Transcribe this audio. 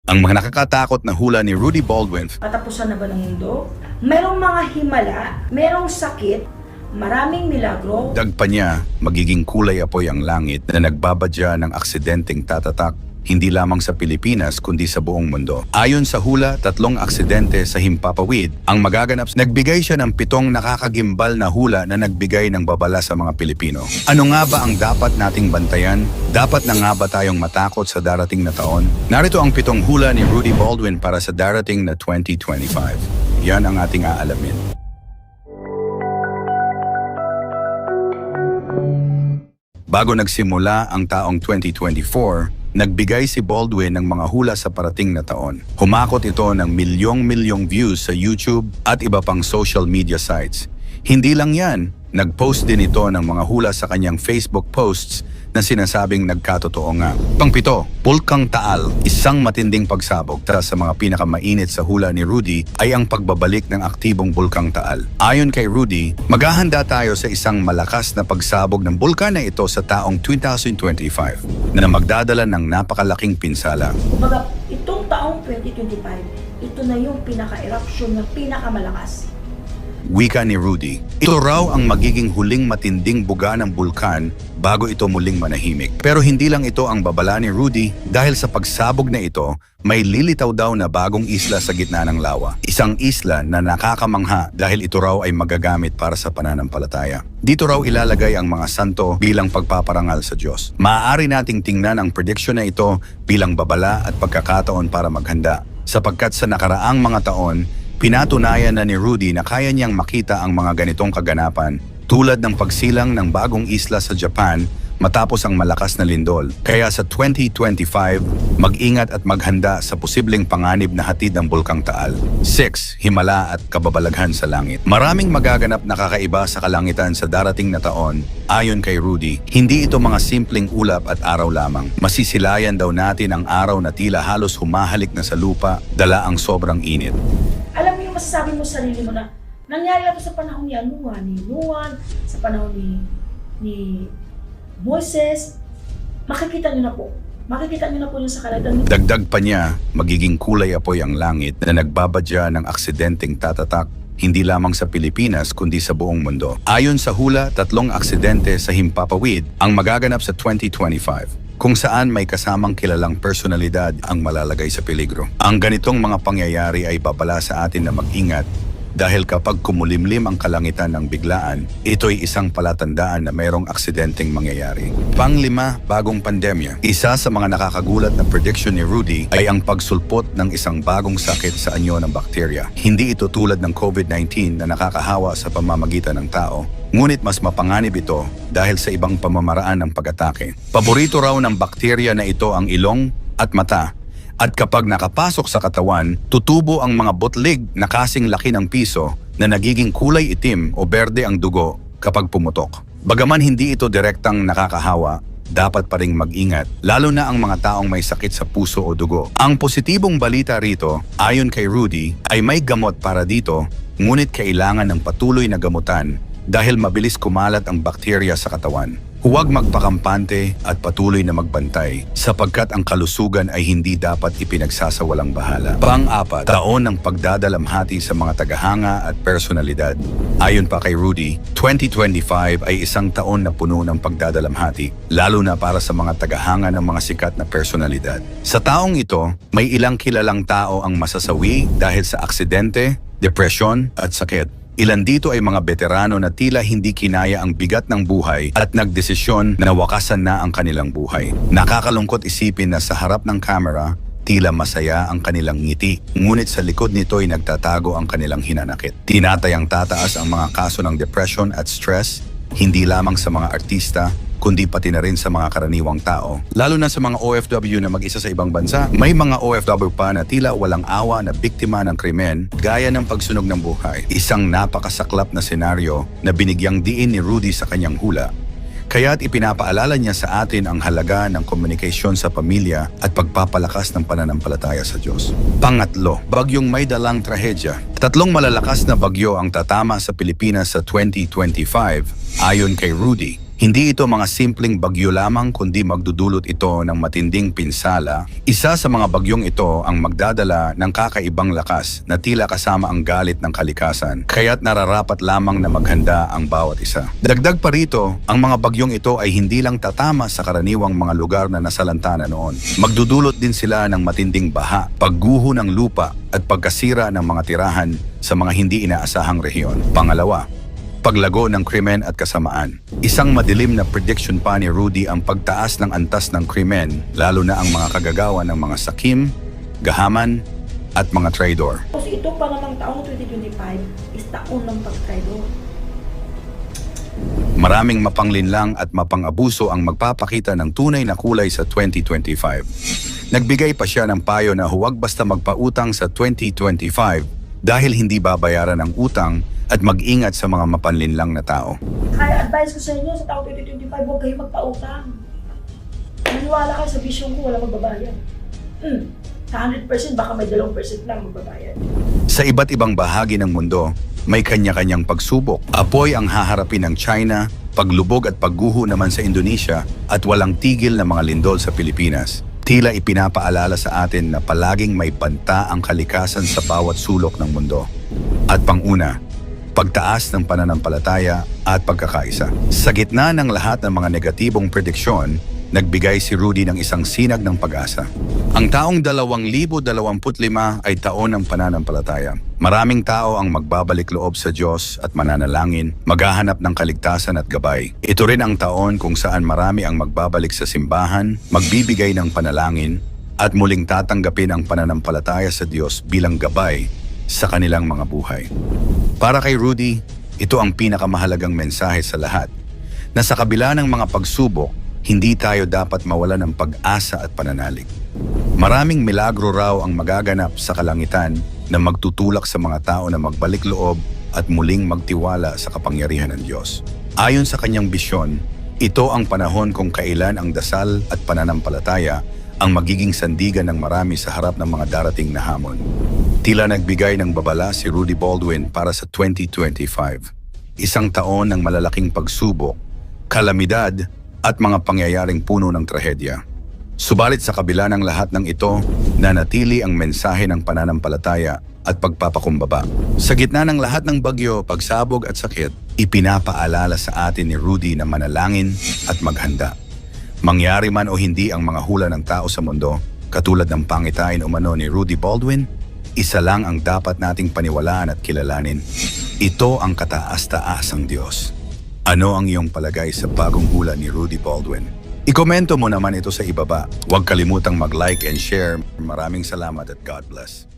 Ang mga nakakatakot na hula ni Rudy Baldwin. Katapusan na ba ng mundo? Merong mga himala, merong sakit, maraming milagro. Dagpa niya, magiging kulay apoy ang langit na nagbabadya ng aksidenteng tatatak hindi lamang sa Pilipinas kundi sa buong mundo. Ayon sa hula, 3 aksidente sa Himpapawid ang magaganap. Nagbigay siya ng 7 nakakagimbal na hula na nagbigay ng babala sa mga Pilipino. Ano nga ba ang dapat nating bantayan? Dapat na nga ba tayong matakot sa darating na taon? Narito ang 7 hula ni Rudy Baldwin para sa darating na 2025. Yan ang ating aalamin. Bago nagsimula ang taong 2024, nagbigay si Baldwin ng mga hula sa parating na taon. Humakot ito ng milyong-milyong views sa YouTube at iba pang social media sites. Hindi lang yan, nag-post din ito ng mga hula sa kanyang Facebook posts na sinasabing nagkatotoo nga. Pang-7, Bulkang Taal, isang matinding pagsabog. Sa mga pinakamainit sa hula ni Rudy ay ang pagbabalik ng aktibong Bulkang Taal. Ayon kay Rudy, maghahanda tayo sa isang malakas na pagsabog ng bulkan na ito sa taong 2025 na magdadala ng napakalaking pinsala. Kumbaga, itong taong 2025, ito na yung pinaka-eruption na pinakamalakas. Wika ni Rudy, ito raw ang magiging huling matinding buga ng bulkan bago ito muling manahimik. Pero hindi lang ito ang babala ni Rudy dahil sa pagsabog na ito, may lilitaw daw na bagong isla sa gitna ng lawa. Isang isla na nakakamangha dahil ito raw ay magagamit para sa pananampalataya. Dito raw ilalagay ang mga santo bilang pagpaparangal sa Diyos. Maaari nating tingnan ang prediction na ito bilang babala at pagkakataon para maghanda. Sapagkat sa nakaraang mga taon, pinatunayan na ni Rudy na kaya niyang makita ang mga ganitong kaganapan tulad ng pagsilang ng bagong isla sa Japan matapos ang malakas na lindol. Kaya sa 2025, mag-ingat at maghanda sa posibleng panganib na hatid ng Bulkang Taal. 6. Himala at kababalaghan sa langit. Maraming magaganap na kakaiba sa kalangitan sa darating na taon. Ayon kay Rudy, hindi ito mga simpleng ulap at araw lamang. Masisilayan daw natin ang araw na tila halos humahalik na sa lupa, dala ang sobrang init. Alam mo yung masasabi mo sa sarili mo na nangyari ito sa panahon ni Noah, sa panahon ni Moses. Makikita nyo na po. Makikita nyo na po yung sa kalagdan. Dagdag pa niya, magiging kulay apoy ang langit na nagbabadya ng aksidenteng tatatak hindi lamang sa Pilipinas kundi sa buong mundo. Ayon sa hula, 3 aksidente sa Himpapawid ang magaganap sa 2025. Kung saan may kasamang kilalang personalidad ang malalagay sa peligro. Ang ganitong mga pangyayari ay babala sa atin na mag-ingat dahil kapag kumulimlim ang kalangitan ng biglaan, ito'y isang palatandaan na mayroong aksidenteng mangyayari. Pang-5, bagong pandemya. Isa sa mga nakakagulat na prediction ni Rudy ay ang pagsulpot ng isang bagong sakit sa anyo ng bakterya. Hindi ito tulad ng COVID-19 na nakakahawa sa pamamagitan ng tao, ngunit mas mapanganib ito dahil sa ibang pamamaraan ng pag-atake. Paborito raw ng bakterya na ito ang ilong at mata. At kapag nakapasok sa katawan, tutubo ang mga butlig na kasing laki ng piso na nagiging kulay itim o berde ang dugo kapag pumutok. Bagaman hindi ito direktang nakakahawa, dapat pa ring mag-ingat, lalo na ang mga taong may sakit sa puso o dugo. Ang positibong balita rito, ayon kay Rudy, ay may gamot para dito, ngunit kailangan ng patuloy na gamutan dahil mabilis kumalat ang bakterya sa katawan. Huwag magpakampante at patuloy na magbantay sapagkat ang kalusugan ay hindi dapat ipinagsasawalang bahala. Pang-4, taon ng pagdadalamhati sa mga tagahanga at personalidad. Ayon pa kay Rudy, 2025 ay isang taon na puno ng pagdadalamhati, lalo na para sa mga tagahanga ng mga sikat na personalidad. Sa taong ito, may ilang kilalang tao ang masasawi dahil sa aksidente, depresyon at sakit. Ilan dito ay mga veterano na tila hindi kinaya ang bigat ng buhay at nagdesisyon na wakasan na ang kanilang buhay. Nakakalungkot isipin na sa harap ng kamera, tila masaya ang kanilang ngiti, ngunit sa likod nito ay nagtatago ang kanilang hinanakit. Tinatayang tataas ang mga kaso ng depression at stress, hindi lamang sa mga artista, kundi pati na rin sa mga karaniwang tao. Lalo na sa mga OFW na mag-isa sa ibang bansa, may mga OFW pa na tila walang awa na biktima ng krimen gaya ng pagsunog ng buhay. Isang napakasaklap na senaryo na binigyang diin ni Rudy sa kanyang hula. Kaya't ipinapaalala niya sa atin ang halaga ng komunikasyon sa pamilya at pagpapalakas ng pananampalataya sa Diyos. Pangatlo, bagyong may dalang trahedya. 3 malalakas na bagyo ang tatama sa Pilipinas sa 2025 ayon kay Rudy. Hindi ito mga simpleng bagyo lamang kundi magdudulot ito ng matinding pinsala. Isa sa mga bagyong ito ang magdadala ng kakaibang lakas na tila kasama ang galit ng kalikasan. Kaya't nararapat lamang na maghanda ang bawat isa. Dagdag pa rito, ang mga bagyong ito ay hindi lang tatama sa karaniwang mga lugar na nasalanta na noon. Magdudulot din sila ng matinding baha, pagguho ng lupa at pagkasira ng mga tirahan sa mga hindi inaasahang rehiyon. Pangalawa, paglago ng krimen at kasamaan. Isang madilim na prediction pa ni Rudy ang pagtaas ng antas ng krimen, lalo na ang mga kagagawa ng mga sakim, gahaman, at mga traidor. Kasi ito pa namang taong 2025 is taon ng pag-traidor. Maraming mapanglinlang at mapang-abuso ang magpapakita ng tunay na kulay sa 2025. Nagbigay pa siya ng payo na huwag basta magpautang sa 2025 dahil hindi babayaran ang utang at mag-ingat sa mga mapanlinlang na tao. Kaya advice ko sa inyo sa taong 2025, huwag kayo magpautang. Maniwala kayo sa vision ko, wala magbabayad. Sa 100%, baka may 2% lang magbabayad. Sa iba't ibang bahagi ng mundo, may kanya-kanyang pagsubok. Apoy ang haharapin ng China, paglubog at pagguho naman sa Indonesia at walang tigil na mga lindol sa Pilipinas. Tila ipinapaalala sa atin na palaging may banta ang kalikasan sa bawat sulok ng mundo. At panguna, pagtaas ng pananampalataya at pagkakaisa. Sa gitna ng lahat ng mga negatibong prediksyon, nagbigay si Rudy ng isang sinag ng pag-asa. Ang taong 2025 ay taon ng pananampalataya. Maraming tao ang magbabalik loob sa Diyos at mananalangin, maghahanap ng kaligtasan at gabay. Ito rin ang taon kung saan marami ang magbabalik sa simbahan, magbibigay ng panalangin, at muling tatanggapin ang pananampalataya sa Diyos bilang gabay sa kanilang mga buhay. Para kay Rudy, ito ang pinakamahalagang mensahe sa lahat, na sa kabila ng mga pagsubok, hindi tayo dapat mawalan ng pag-asa at pananalig. Maraming milagro raw ang magaganap sa kalangitan na magtutulak sa mga tao na magbalik loob at muling magtiwala sa kapangyarihan ng Diyos. Ayon sa kanyang bisyon, ito ang panahon kung kailan ang dasal at pananampalataya ang magiging sandigan ng marami sa harap ng mga darating na hamon. Tila nagbigay ng babala si Rudy Baldwin para sa 2025. Isang taon ng malalaking pagsubok, kalamidad, at mga pangyayaring puno ng trahedya. Subalit sa kabila ng lahat ng ito, nanatili ang mensahe ng pananampalataya at pagpapakumbaba. Sa gitna ng lahat ng bagyo, pagsabog at sakit, ipinapaalala sa atin ni Rudy na manalangin at maghanda. Mangyari man o hindi ang mga hula ng tao sa mundo, katulad ng pangitain umano ni Rudy Baldwin, isa lang ang dapat nating paniwalaan at kilalanin. Ito ang kataas-taasang Diyos. Ano ang iyong palagay sa bagong hula ni Rudy Baldwin? Ikomento mo naman ito sa ibaba. Huwag kalimutang mag-like and share. Maraming salamat at God bless.